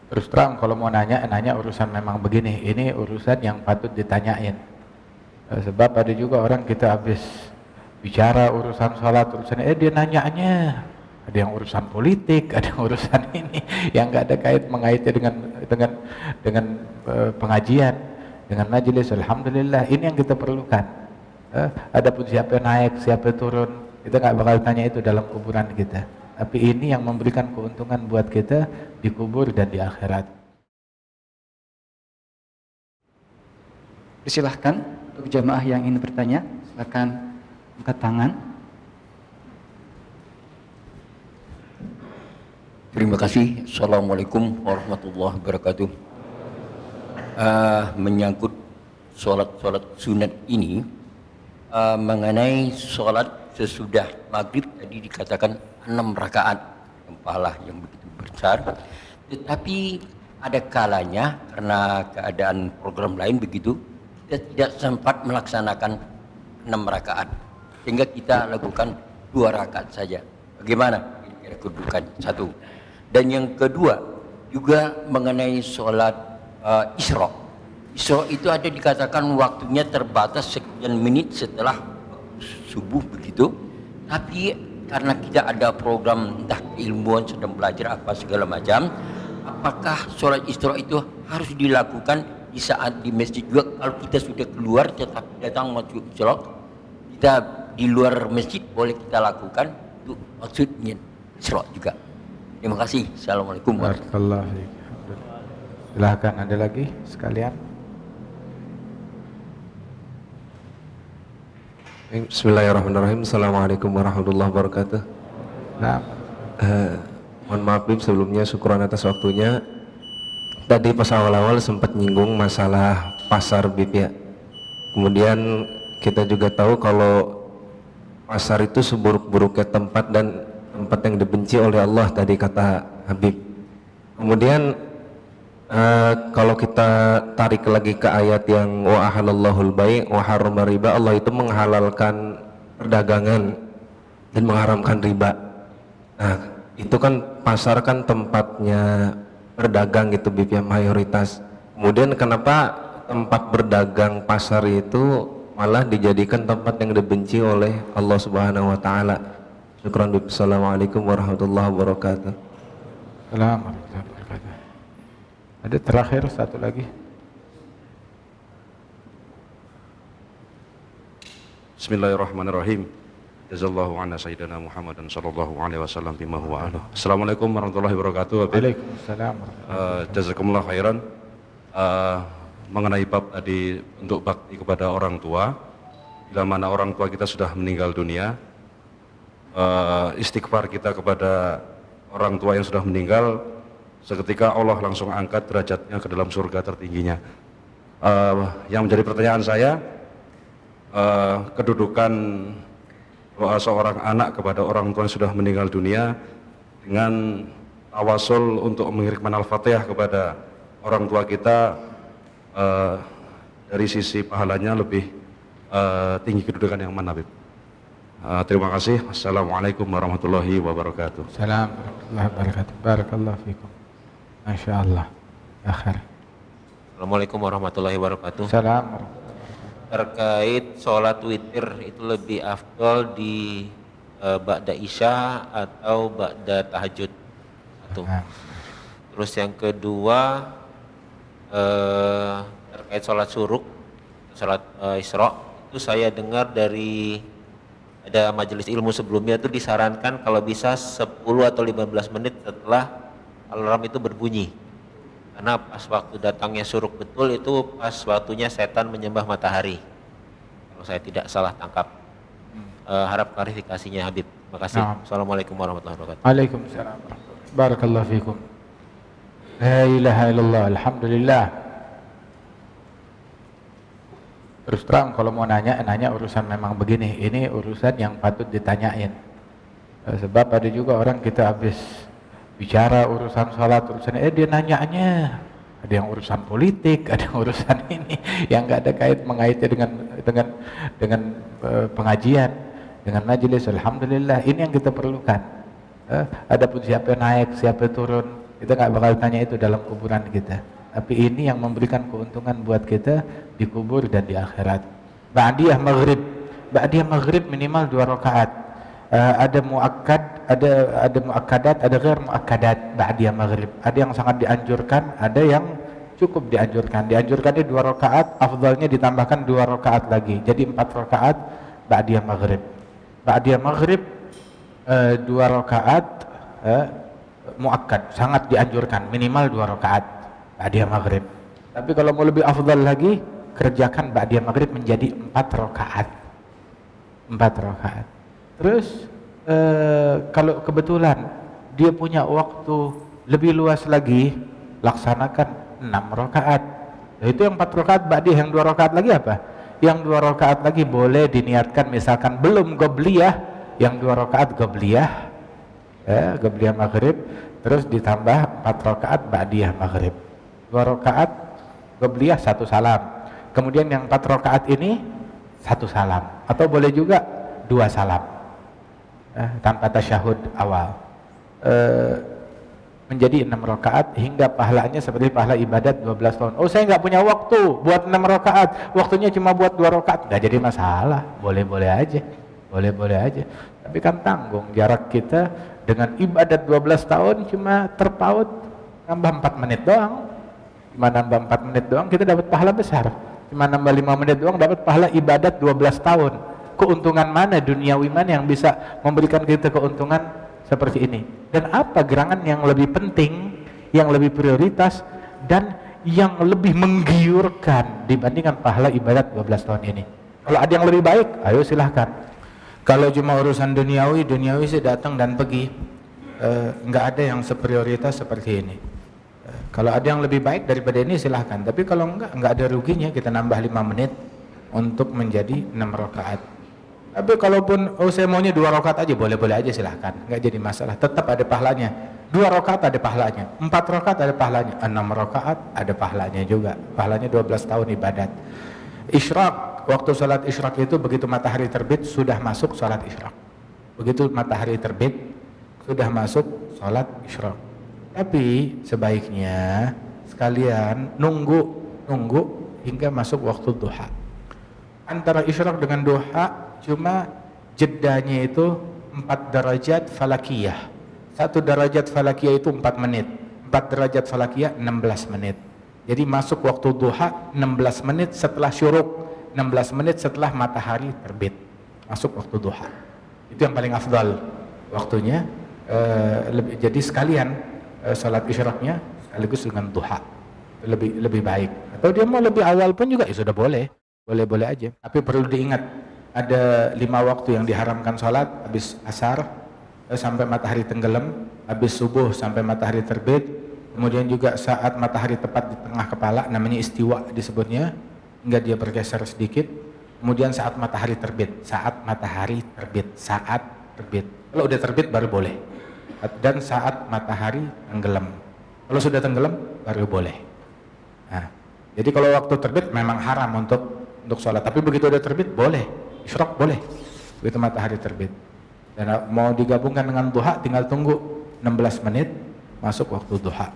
Terus terang kalau mau nanya urusan memang begini, ini urusan yang patut ditanyain. Sebab ada juga orang kita habis bicara urusan sholat, urusan dia nanyanya ada yang urusan politik, ada yang urusan ini yang nggak ada mengaitnya dengan pengajian, dengan majelis. Alhamdulillah, ini yang kita perlukan. Adapun siapa yang naik, siapa yang turun, kita nggak bakal tanya itu dalam kuburan kita. Tapi ini yang memberikan keuntungan buat kita di kubur dan di akhirat. Disilahkan untuk jamaah yang ingin bertanya, silakan angkat tangan. Terima kasih. Assalamualaikum warahmatullahi wabarakatuh. Menyangkut sholat sunat ini, mengenai sholat sesudah maghrib tadi dikatakan 6 rakaat, yang pahala yang begitu besar. Tetapi ada kalanya karena keadaan program lain begitu, kita tidak sempat melaksanakan 6 rakaat, sehingga kita lakukan 2 rakaat saja. Bagaimana kira-kira kedudukan? Satu. Dan yang kedua juga mengenai sholat Isra. Isra itu ada dikatakan waktunya terbatas sekian menit setelah subuh begitu. Tapi karena kita ada program entah keilmuan, sedang belajar apa segala macam, apakah sholat Isra itu harus dilakukan di saat di masjid juga? Kalau kita sudah keluar tetapi datang masjid Isra, kita di luar masjid boleh kita lakukan untuk maksudnya Isra juga. Terima kasih. Assalamualaikum warahmatullahi wabarakatuh. Silahkan, ada lagi sekalian. Bismillahirrahmanirrahim. Assalamualaikum warahmatullahi wabarakatuh. Nah, mohon maaf Bib, sebelumnya syukuran atas waktunya. Tadi pas awal-awal sempat nyinggung masalah pasar Bib ya. Kemudian kita juga tahu kalau pasar itu seburuk-buruknya tempat dan tempat yang dibenci oleh Allah tadi kata Habib. Kemudian kalau kita tarik lagi ke ayat yang wa ahalallahul bai' wa harrama riba, Allah itu menghalalkan perdagangan dan mengharamkan riba. Nah, itu kan pasar kan tempatnya berdagang gitu Bib ya, mayoritas. Kemudian kenapa tempat berdagang pasar itu malah dijadikan tempat yang dibenci oleh Allah Subhanahu wa taala? Syukran Bib. Assalamualaikum warahmatullahi wabarakatuh. Assalamualaikum warahmatullahi wabarakatuh. Ada terakhir satu lagi. Bismillahirrahmanirrahim. Jazallahu anna sayyidina Muhammadan sallallahu alaihi wasallam bima huwa ahluh. Assalamualaikum warahmatullahi wabarakatuh. Waalaikumsalam. Jazakumullah khairan. Mengenai bab tadi untuk bakti kepada orang tua, bila mana orang tua kita sudah meninggal dunia, istighfar kita kepada orang tua yang sudah meninggal, seketika Allah langsung angkat derajatnya ke dalam surga tertingginya. Yang menjadi pertanyaan saya, kedudukan doa seorang anak kepada orang tua yang sudah meninggal dunia dengan tawasul untuk mengirimkan Al-Fatihah kepada orang tua kita, dari sisi pahalanya lebih tinggi kedudukan yang mana, Bib? Terima kasih. Assalamualaikum warahmatullahi wabarakatuh. Assalamualaikum warahmatullahi wabarakatuh. Barakallahu fikum. Masya Allah. Akhir. Assalamualaikum warahmatullahi wabarakatuh. Assalamualaikum. Terkait sholat witir itu lebih afdol di ba'da isya atau ba'da tahajud? Satu. Terus yang kedua, terkait sholat suruk, sholat Isra, itu saya dengar dari ada majelis ilmu sebelumnya itu disarankan kalau bisa 10 atau 15 menit setelah alarm itu berbunyi, karena pas waktu datangnya suruk betul itu pas waktunya setan menyembah matahari, kalau saya tidak salah tangkap. Harap klarifikasinya Habib. Terima kasih. Assalamualaikum warahmatullahi wabarakatuh. Waalaikumsalam. Barakallahu fikum. La ilaha illallah. Alhamdulillah. Terus terang kalau mau nanya urusan memang begini, ini urusan yang patut ditanyain. Sebab ada juga orang kita habis bicara urusan sholat, urusan dia nanyanya ada yang urusan politik, ada yang urusan ini yang nggak ada mengaitnya dengan pengajian, dengan majelis. Alhamdulillah, ini yang kita perlukan. Adapun siapa yang naik, siapa yang turun, Kita nggak bakal tanya itu dalam kuburan kita. Tapi ini yang memberikan keuntungan buat kita di kubur dan di akhirat. Ba'diyah maghrib minimal 2 rakaat. Ada muakkad, ada muakkadat, ada ghair muakkadat ba'diyah maghrib. Ada yang sangat dianjurkan, ada yang cukup dianjurkan. Dianjurkannya 2 rakaat, afdalnya ditambahkan 2 rakaat lagi. Jadi 4 rakaat ba'diyah maghrib. Ba'diyah maghrib 2 rakaat muakkad, sangat dianjurkan minimal 2 rakaat ba'diyah maghrib. Tapi kalau mau lebih afdal lagi, kerjakan ba'diyah maghrib menjadi 4 rakaat. 4 rakaat. Terus kalau kebetulan dia punya waktu lebih luas lagi, laksanakan 6 rakaat. Nah, itu yang 4 rakaat ba'diyah, yang 2 rakaat lagi apa? Yang 2 rakaat lagi boleh diniatkan misalkan belum qobliyah, yang 2 rakaat qobliyah, qobliyah maghrib, terus ditambah 4 rakaat ba'diyah maghrib. 2 rakaat qobliyah 1 salam. Kemudian yang 4 rakaat ini 1 salam, atau boleh juga 2 salam. Tanpa tasyahud awal. Menjadi 6 rakaat hingga pahalanya seperti pahala ibadat 12 tahun. Oh, saya nggak punya waktu buat 6 rakaat, waktunya cuma buat 2 rakaat, nggak jadi masalah, boleh-boleh aja, boleh-boleh aja. Tapi kan tanggung jarak kita dengan ibadat 12 tahun cuma terpaut nambah 4 menit doang. Cuma nambah 4 menit doang kita dapat pahala besar. Cuma nambah 5 menit doang dapat pahala ibadat 12 tahun. Keuntungan mana, duniawi mana yang bisa memberikan kita keuntungan seperti ini? Dan apa gerangan yang lebih penting, yang lebih prioritas, dan yang lebih menggiurkan dibandingkan pahala ibadat 12 tahun ini? Kalau ada yang lebih baik, ayo silahkan. Kalau cuma urusan duniawi sih datang dan pergi, nggak ada yang seprioritas seperti ini. Kalau ada yang lebih baik daripada ini silahkan. Tapi kalau nggak ada ruginya kita nambah 5 menit untuk menjadi 6 rakaat. Tapi kalaupun saya maunya 2 rakaat aja, boleh-boleh aja silahkan, nggak jadi masalah, tetap ada pahalanya. 2 rakaat ada pahalanya, 4 rakaat ada pahalanya, 6 rakaat ada pahalanya juga, pahalanya 12 tahun ibadat. Isyraq, waktu salat isyraq itu begitu matahari terbit sudah masuk salat isyraq. Begitu matahari terbit sudah masuk salat isyraq. Tapi sebaiknya sekalian nunggu hingga masuk waktu duha. Antara isyraq dengan duha cuma jedanya itu 4 derajat falakiyah. 1 derajat falakiyah itu 4 menit. 4 derajat falakiyah 16 menit. Jadi masuk waktu duha 16 menit setelah syuruk, 16 menit setelah matahari terbit. Masuk waktu duha. Itu yang paling afdal waktunya. Jadi sekalian salat isyraqnya sekaligus dengan duha. Lebih baik. Atau dia mau lebih awal pun juga ya sudah boleh. Boleh-boleh aja. Tapi perlu diingat, ada 5 waktu yang diharamkan sholat, habis asar sampai matahari tenggelam, habis subuh sampai matahari terbit, kemudian juga saat matahari tepat di tengah kepala, namanya istiwa disebutnya, hingga dia bergeser sedikit, kemudian saat matahari terbit, saat terbit. Kalau udah terbit baru boleh, dan saat matahari tenggelam. Kalau sudah tenggelam baru boleh. Nah, jadi kalau waktu terbit memang haram untuk sholat, tapi begitu udah terbit boleh. Isyraq boleh, begitu matahari terbit. Dan mau digabungkan dengan duha tinggal tunggu 16 menit masuk waktu duha.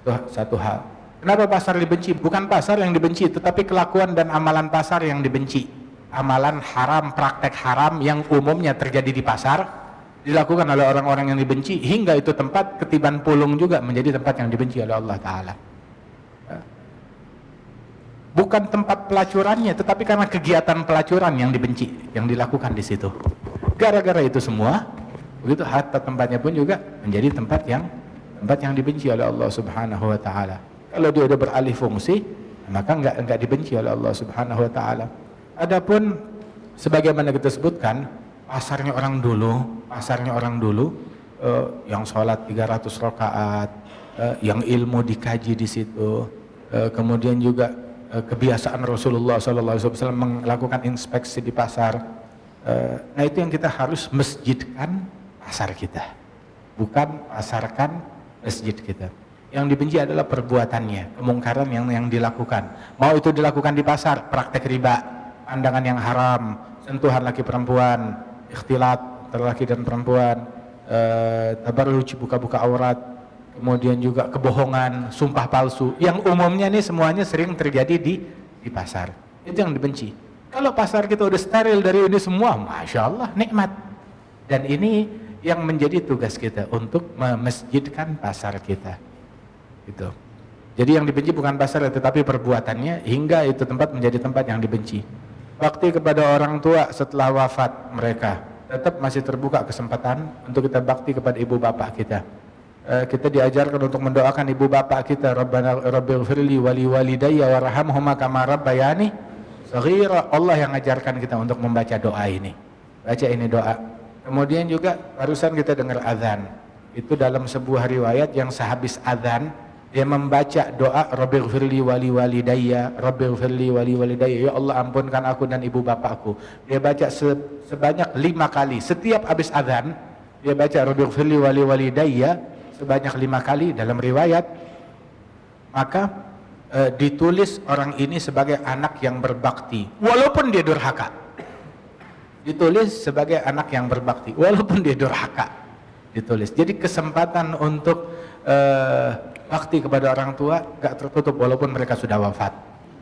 Itu satu hal. Kenapa pasar dibenci? Bukan pasar yang dibenci, tetapi kelakuan dan amalan pasar yang dibenci. Amalan haram, praktek haram yang umumnya terjadi di pasar dilakukan oleh orang-orang yang dibenci, hingga itu tempat ketiban pulung juga menjadi tempat yang dibenci oleh Allah Ta'ala. Bukan tempat pelacurannya, tetapi karena kegiatan pelacuran yang dibenci, yang dilakukan di situ. Gara-gara itu semua, begitu harta tempatnya pun juga menjadi tempat yang dibenci oleh Allah Subhanahu wa Ta'ala. Kalau dia udah beralih fungsi, maka enggak dibenci oleh Allah Subhanahu wa Ta'ala. Adapun sebagaimana kita sebutkan, pasarnya orang dulu yang sholat 300 rakaat, yang ilmu dikaji di situ, kemudian juga kebiasaan Rasulullah SAW melakukan inspeksi di pasar. Nah itu yang kita harus masjidkan pasar kita, bukan pasarkan masjid kita. Yang dibenci adalah perbuatannya, kemungkaran yang dilakukan. Mau itu dilakukan di pasar, praktek riba, pandangan yang haram, sentuhan laki perempuan, ikhtilat antara laki dan perempuan, tabarruj, buka-buka aurat, kemudian juga kebohongan, sumpah palsu, yang umumnya nih semuanya sering terjadi di pasar. Itu yang dibenci. Kalau pasar kita udah steril dari ini semua, Masya Allah, nikmat. Dan ini yang menjadi tugas kita untuk memasjidkan pasar kita. Gitu. Jadi yang dibenci bukan pasar, tetapi perbuatannya, hingga itu tempat menjadi tempat yang dibenci. Bakti kepada orang tua setelah wafat mereka, tetap masih terbuka kesempatan untuk kita bakti kepada ibu bapak kita. Kita diajarkan untuk mendoakan ibu bapak kita, Rabbana rabbighfirli wali walidayya warhamhuma kama rabbayani shaghira. Allah yang mengajarkan kita untuk membaca doa ini. Baca ini doa. Kemudian juga barusan kita dengar azan. Itu dalam sebuah riwayat yang sehabis azan dia membaca doa rabbighfirli wali walidayya, rabbighfirli wali walidayya, ya Allah ampunkan aku dan ibu bapakku. Dia baca sebanyak 5 kali. Setiap habis azan dia baca rabbighfirli wali walidayya sebanyak 5 kali dalam riwayat. Maka ditulis orang ini sebagai anak yang berbakti walaupun dia durhaka. Ditulis sebagai anak yang berbakti walaupun dia durhaka. Ditulis. Jadi kesempatan untuk bakti kepada orang tua gak tertutup walaupun mereka sudah wafat.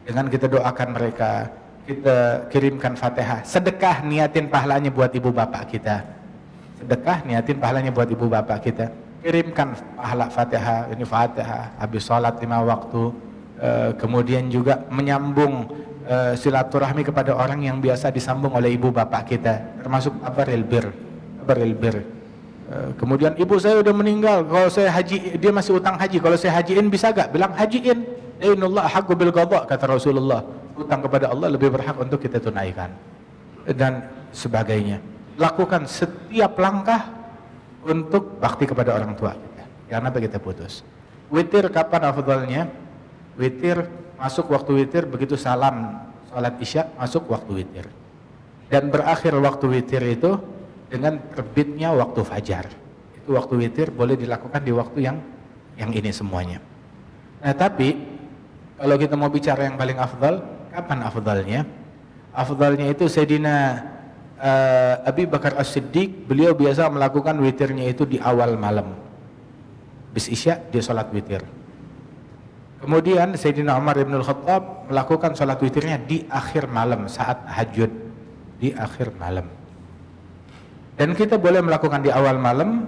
Dengan kita doakan mereka, kita kirimkan Fatihah, sedekah niatin pahalanya buat ibu bapak kita. Sedekah niatin pahalanya buat ibu bapak kita. Kirimkan pahala Fatihah, ini Fatihah habis sholat 5 waktu. Kemudian juga menyambung silaturahmi kepada orang yang biasa disambung oleh ibu bapak kita, termasuk abaril bir. Kemudian ibu saya udah meninggal, kalau saya haji, dia masih utang haji, kalau saya hajiin bisa gak? Bilang hajiin. Innallah haqqu bil qada, kata Rasulullah. Utang kepada Allah lebih berhak untuk kita tunaikan. Dan sebagainya. Lakukan setiap langkah untuk bakti kepada orang tua kita. Jangan sampai kita putus. Witir kapan afdalnya? Witir masuk waktu witir begitu salam salat isya masuk waktu witir. Dan berakhir waktu witir itu dengan terbitnya waktu fajar. Itu waktu witir boleh dilakukan di waktu yang ini semuanya. Nah, tapi kalau kita mau bicara yang paling afdal, kapan afdalnya? Afdalnya itu Sayyidina Abi Bakar As-Siddiq, beliau biasa melakukan witirnya itu di awal malam. Bis isya dia salat witir. Kemudian Sayyidina Umar bin Al-Khattab melakukan salat witirnya di akhir malam saat tahajud, di akhir malam. Dan kita boleh melakukan di awal malam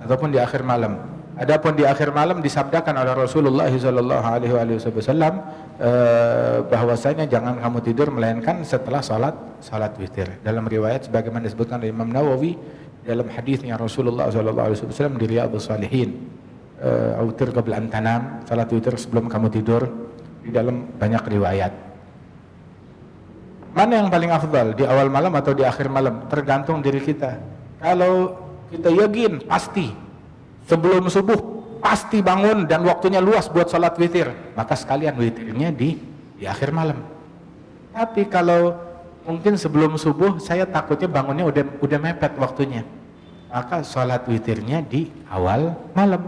ataupun di akhir malam. Adapun di akhir malam disabdakan oleh Rasulullah SAW bahwasanya jangan kamu tidur melainkan setelah salat witir. Dalam riwayat sebagaimana disebutkan oleh Imam Nawawi dalam hadisnya Rasulullah SAW di Riyadhus Shalihin, autir qabla an tanam, salat witir sebelum kamu tidur, di dalam banyak riwayat. Mana yang paling afdal, di awal malam atau di akhir malam? Tergantung diri kita. Kalau kita yakin pasti sebelum subuh pasti bangun dan waktunya luas buat salat witir, maka sekalian witirnya di akhir malam. Tapi kalau mungkin sebelum subuh saya takutnya bangunnya udah mepet waktunya, maka salat witirnya di awal malam.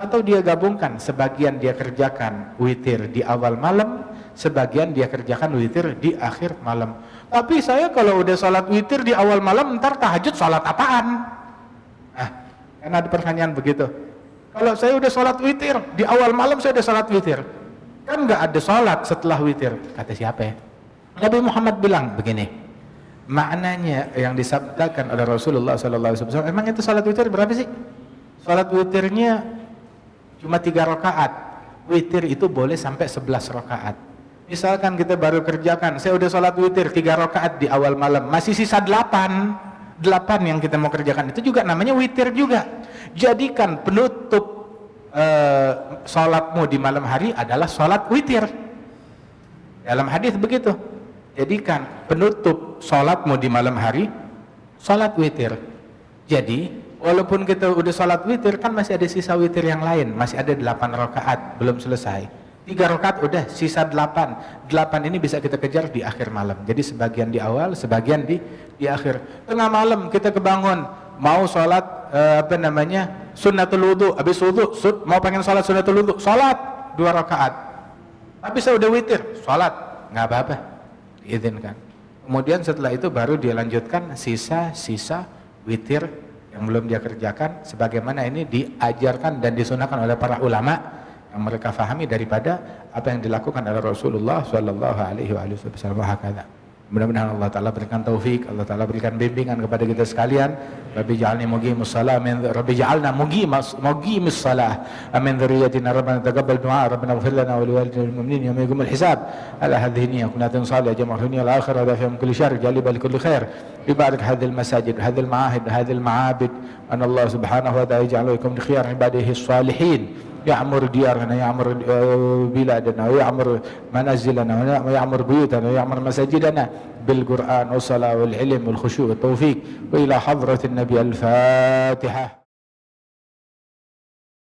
Atau dia gabungkan, sebagian dia kerjakan witir di awal malam, sebagian dia kerjakan witir di akhir malam. Tapi saya kalau udah salat witir di awal malam, ntar tahajud salat apaan? Nah, karena ada pertanyaan begitu. Kalau saya udah salat witir di awal malam, saya udah salat witir, kan nggak ada salat setelah witir. Kata siapa ya? Nabi Muhammad bilang begini, maknanya yang disabdakan oleh Rasulullah SAW, emang itu salat witir berapa sih? Salat witirnya cuma 3 rakaat. Witir itu boleh sampai 11 rakaat. Misalkan kita baru kerjakan, saya udah sholat witir 3 rakaat di awal malam, masih sisa 8 yang kita mau kerjakan, itu juga namanya witir juga. Jadikan penutup sholatmu di malam hari adalah sholat witir. Dalam hadis begitu. Jadikan penutup sholatmu di malam hari sholat witir. Jadi walaupun kita udah sholat witir, kan masih ada sisa witir yang lain, masih ada 8 rakaat belum selesai. 3 rakaat udah, sisa 8 ini bisa kita kejar di akhir malam. Jadi sebagian di awal, sebagian di akhir. Tengah malam kita kebangun mau sholat sunnatul wudu, habis wudu mau pengen sholat sunnatul wudu, sholat 2 rakaat. Tapi saya udah witir, sholat nggak apa-apa, diizinkan. Kemudian setelah itu baru dia lanjutkan sisa witir yang belum dia kerjakan, sebagaimana ini diajarkan dan disunahkan oleh para ulama yang mereka fahami daripada apa yang dilakukan oleh Rasulullah sallallahu alaihi wasallam. Mudah-mudahan Allah Ta'ala berikan taufik, Allah Ta'ala berikan bimbingan kepada kita sekalian. Rabbi ja'alni muqimus salah, Rabbi ja'alna muqimus salah, amin dzurriyyatina, Rabbana taqabbal du'a, Rabbana ighfir lana wa liwalidayna wal mu'minina yawma yaqumul hisab. Ala hadhihi niyyah kunatun salih jama'ul dunya wal akhirah dafi'a min kulli syarr jaliba li kulli khair. Bibarik hadhil masajid, hadhil ma'ahid, hadhil ma'abid, an Allah subhanahu wa ta'ala yaj'alukum khiyar ibadihi salihin. يعمر ديارنا ويعمر بلادنا ويعمر منازلنا ويعمر بيوتنا ويعمر مساجدنا بالقرآن والصلاة والعلم والخشوع والتوفيق وإلى حضرة النبي الفاتحة.